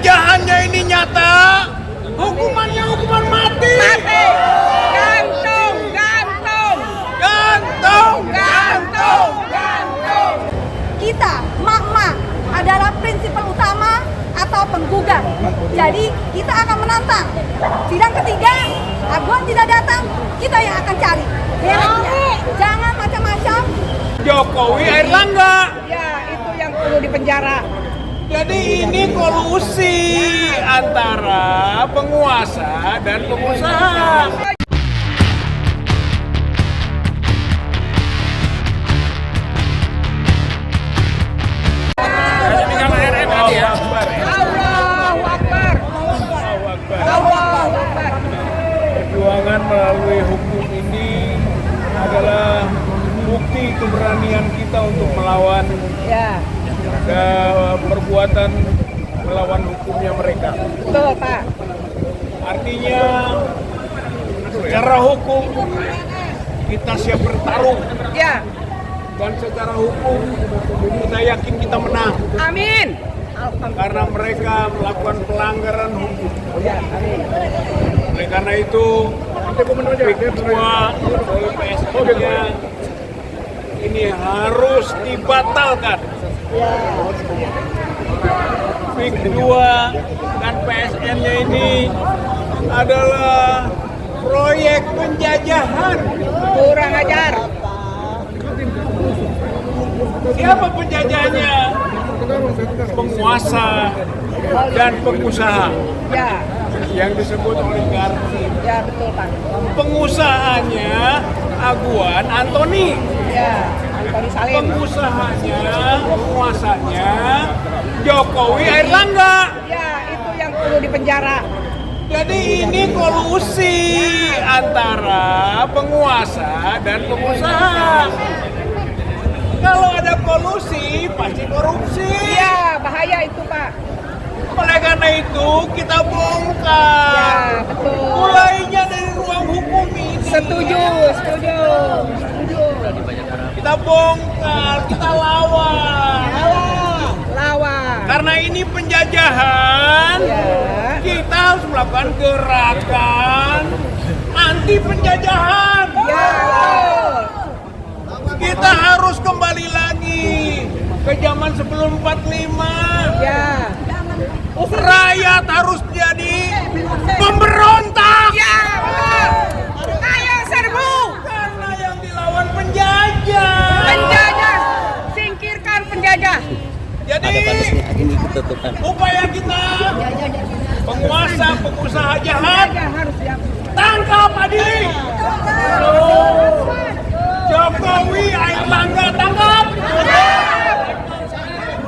penjajahannya ini nyata, hukumannya hukuman mati. Mati. Gantung, gantung. Gantung, Gantung, gantung. Kita, mak-mak, adalah prinsipal utama atau penggugat. Jadi kita akan menantang. Sidang ketiga, Aguan tidak datang, kita yang akan cari. Jangan macam-macam. Jokowi Airlangga. Ya, itu yang perlu dipenjara. Jadi ini kolusi antara penguasa dan pengusaha. Allahu Akbar. Allahu Akbar. Perjuangan melalui hukum ini adalah bukti keberanian kita untuk melawan Ya, perbuatan melawan hukumnya mereka. betul Pak. Artinya secara hukum kita siap bertarung Ya, dan secara hukum kita yakin kita menang amin. karena mereka melakukan pelanggaran hukum. Oleh karena itu kedua oleh PSN-nya ini harus dibatalkan. Pik 2 dan PSN-nya ini adalah proyek penjajahan. Kurang ajar. Siapa penjajahnya? Penguasa dan pengusaha Ya, yang disebut oligarki. ya betul Pak. Pengusahanya Aguan Antoni. Ya, Antoni Salim. Pengusahanya, penguasanya Jokowi Airlangga. Ya, itu yang perlu dipenjara. Jadi ini kolusi antara penguasa dan pengusaha. Kalau ada kolusi pasti korupsi. Ya, bahaya itu Pak. Oleh karena itu kita bongkar. Ya, betul. Mulainya dari ruang hukum ini. Setuju, setuju, setuju. Kita bongkar, kita lawan. Lawan. Karena ini penjajahan. Ya. Kita harus melakukan gerakan anti penjajahan. Ya, betul. Kita harus kembali lagi ke zaman sebelum 45. Ya. Rakyat harus jadi pemberontak. Ya, betul. Ayo serbu. Karena yang dilawan penjajah. Penjajah. Singkirkan penjajah. Jadi upaya kita penguasa, pengusaha jahat, Penjajah harus siap. tangkap adili. Jokowi Airlangga tangkap.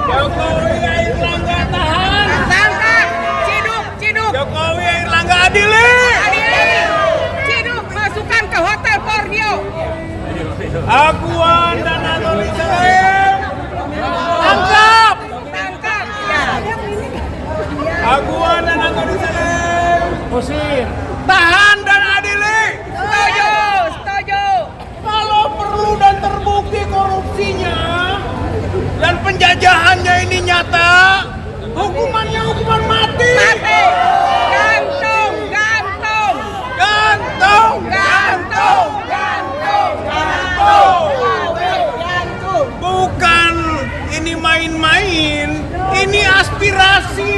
Jokowi Airlangga tahan. Tangkap. Ciduk, ciduk. Jokowi Airlangga adili. Ciduk masukkan ke hotel Borneo. Aguan dan Antoni Salim tangkap. Tangkap. Ya. Aguan dan Antoni Salim usir. Tahan dan adili. Setuju, setuju. Kalau perlu dan terbukti korupsinya dan penjajahannya ini nyata, hukumannya hukuman mati. Mati. Gantung, gantung. Gantung, Gantung, gantung, gantung. bukan ini main-main, ini aspirasi,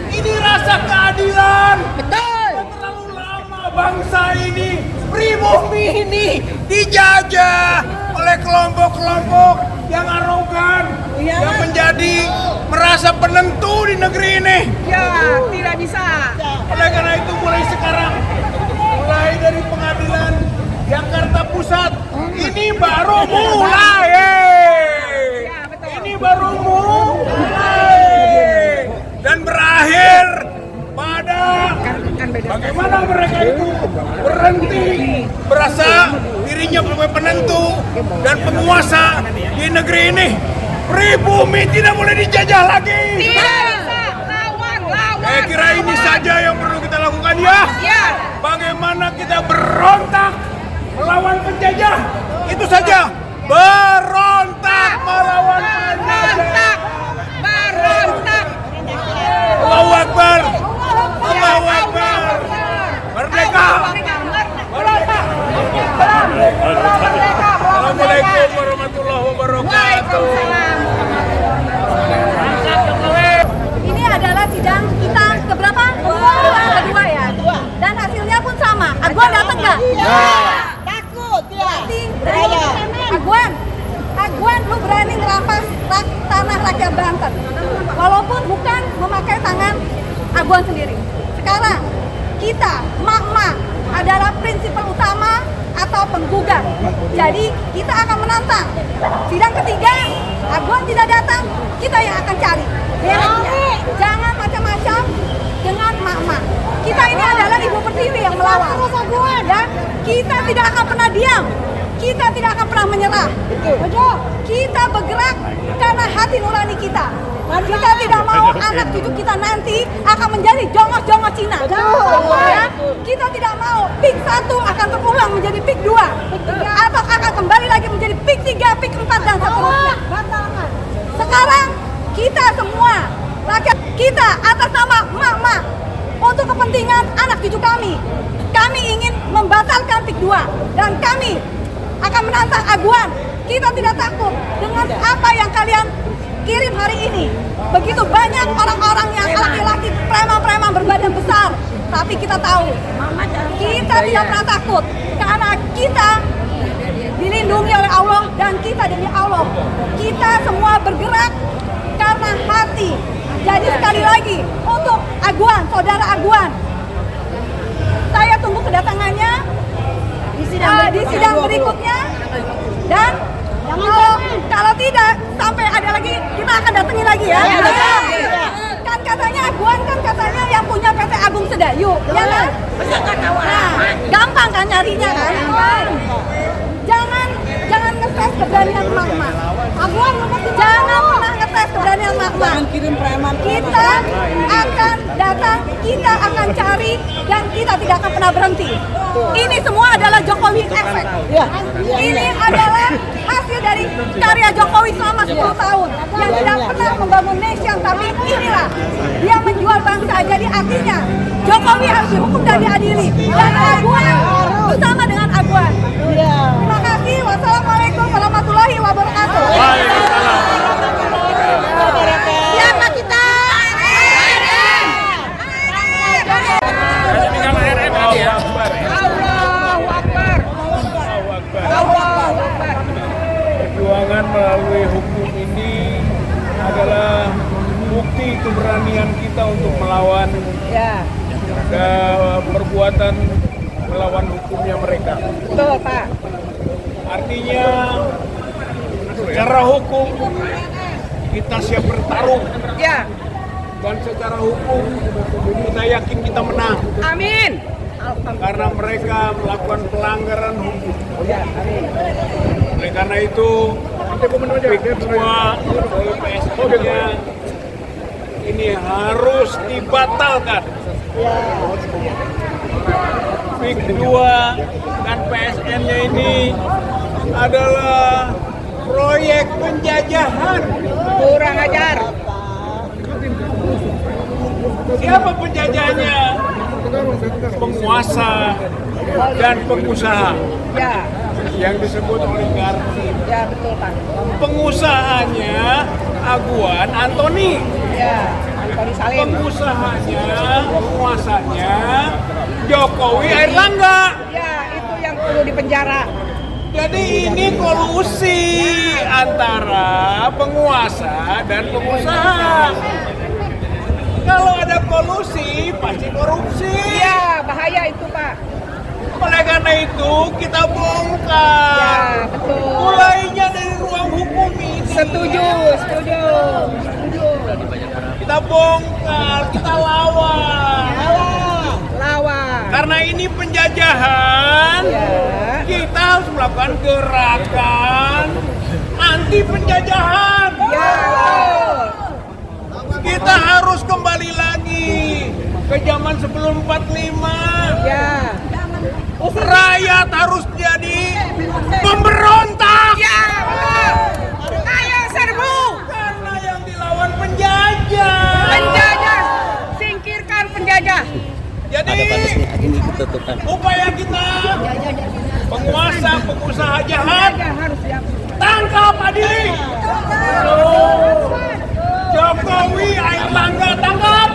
ini rasa keadilan. Betul. Terlalu lama bangsa ini, pribumi ini dijajah oleh kelompok-kelompok yang arogan, yang menjadi merasa penentu di negeri ini. Ya, tidak bisa. Oleh karena itu mulai sekarang, mulai dari pengadilan Jakarta Pusat, ini baru mulai. Ya, betul. Ini baru mulai dan berakhir pada bagaimana mereka itu berhenti merasa dirinya sebagai penentu dan penguasa di negeri ini. Pribumi tidak boleh dijajah lagi. Tidak bisa. Lawan, lawan. Saya kira ini saja yang perlu kita lakukan ya. Ya. Bagaimana kita berontak melawan penjajah. Itu saja. Berontak melawan penjajah. Berontak. Berontak. Melawan rakyat Banten. Walaupun bukan memakai tangan Aguan sendiri. Sekarang kita, emak-emak, adalah prinsipal utama atau penggugat. Jadi kita akan menantang. Sidang ketiga, Aguan tidak datang, kita yang akan cari. Jangan macam-macam dengan emak-emak. Kita ini adalah ibu pertiwi yang melawan. Ya, kita tidak akan pernah diam. Kita tidak akan pernah menyerah. Kita bergerak karena hati nurani kita. Kita tidak mau anak cucu kita nanti akan menjadi jongos-jongos Cina. Ya, kita tidak mau PIK 1 akan terulang menjadi PIK 2 atau akan kembali lagi menjadi PIK 3, PIK 4 dan seterusnya. Sekarang kita semua rakyat kita atas nama emak-emak untuk kepentingan anak cucu kami ingin membatalkan PIK 2 dan kami akan menantang Aguan. Kita tidak takut dengan apa yang kalian kirim hari ini. Begitu banyak orang-orang yang laki-laki preman-preman berbadan besar, tapi kita tahu kita tidak pernah takut karena kita dilindungi oleh Allah dan kita demi Allah. Kita semua bergerak karena hati. Jadi sekali lagi untuk Aguan, saudara Aguan, saya tunggu kedatangannya di sidang berikutnya dan kalau tidak sampai ada lagi kita akan datangi lagi ya. Kan katanya Aguan kan katanya yang punya PT Agung Sedayu, ya kan? Nah, gampang kan nyarinya kan? Jangan ngetes keberanian emak-emak. Aguan jangan pernah ngetes keberanian emak-emak. Kita akan datang, kita akan cari dan kita tidak akan pernah berhenti. Ini semua adalah Jokowi efek. Ini adalah hasil dari karya Jokowi selama 10 tahun yang tidak pernah membangun nation, tapi inilah dia menjual bangsa. Jadi artinya Jokowi harus dihukum dan diadili dan Aguan bersama dengan Aguan. Terima kasih. Wassalamualaikum warahmatullahi wabarakatuh. Siapa kita? Perjuangan melalui hukum ini adalah bukti keberanian kita untuk melawan perbuatan melawan hukumnya mereka. Betul, Pak. Artinya secara hukum kita siap bertarung. Ya. Dan secara hukum kita yakin kita menang. Amin. Karena mereka melakukan pelanggaran hukum. Oleh karena itu, ketua PSN-nya ini harus dibatalkan. PIK 2 dan PSN-nya ini adalah proyek penjajahan. Kurang ajar. Siapa penjajahnya? Penguasa dan pengusaha. Ya. Yang disebut oligarki. Ya, betul, Pak. Pengusahanya Aguan Antoni. Ya, Antoni Salim. Pengusahanya, penguasanya Jokowi Airlangga. Ya, itu yang perlu dipenjara. Jadi ini kolusi antara penguasa dan pengusaha. Kalau ada kolusi, pasti korupsi. Iya, bahaya itu, Pak. Oleh karena itu, kita bongkar. Ya, betul. Mulainya dari ruang hukum ini. Setuju. Kita bongkar, kita lawan. Karena ini penjajahan, kita harus melakukan gerakan anti penjajahan. Kita harus kembali lagi ke zaman sebelum 45. Ya. Rakyat harus jadi pemberontak. Ya, betul. Ayo serbu. Karena yang dilawan penjajah. Penjajah. Singkirkan penjajah. Jadi upaya kita penguasa, pengusaha jahat, Harus siap. tangkap, adili. Jokowi Airlangga tangkap.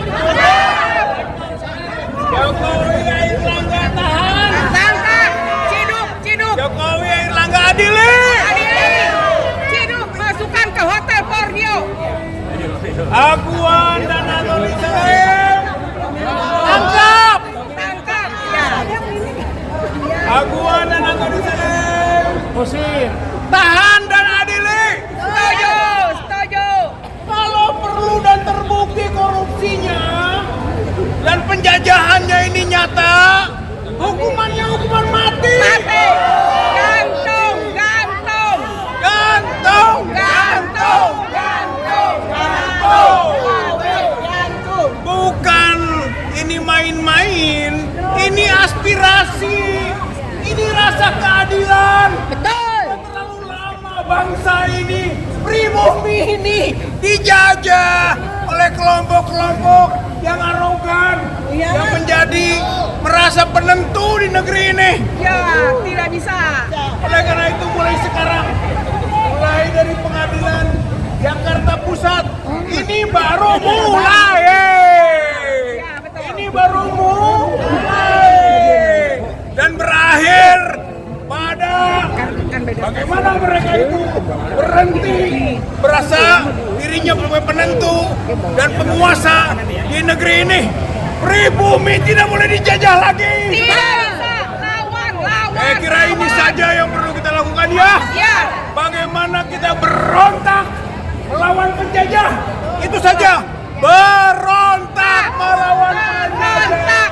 Jokowi Airlangga tahan. Tangkap. Ciduk. Jokowi Airlangga adili. Ciduk masukkan ke hotel Borneo. Aguan dan Antoni Salem tangkap. Tangkap. Ya. Aguan dan Antoni Salem usir. Tahan dan adili. Setuju. Setuju. Kalau perlu dan terbukti korupsinya dan penjajahannya ini nyata, hukumannya hukuman mati. Mati. Gantung. Gantung. Gantung, gantung, gantung, gantung. Bukan ini main-main, ini aspirasi, ini rasa keadilan. Betul. Terlalu lama bangsa ini, pribumi ini dijajah oleh kelompok-kelompok yang arogan, yang menjadi merasa penentu di negeri ini. Ya, tidak bisa. Oleh karena itu mulai sekarang, mulai dari pengadilan Jakarta Pusat, ini baru mulai. Ya, betul. Ini baru mulai dan berakhir pada bagaimana mereka itu berhenti merasa dirinya sebagai penentu dan penguasa di negeri ini. Pribumi tidak boleh dijajah lagi. Tidak bisa. Lawan. Saya kira ini saja yang perlu kita lakukan ya. Ya. Bagaimana kita berontak melawan penjajah. Itu saja. Berontak melawan penjajah.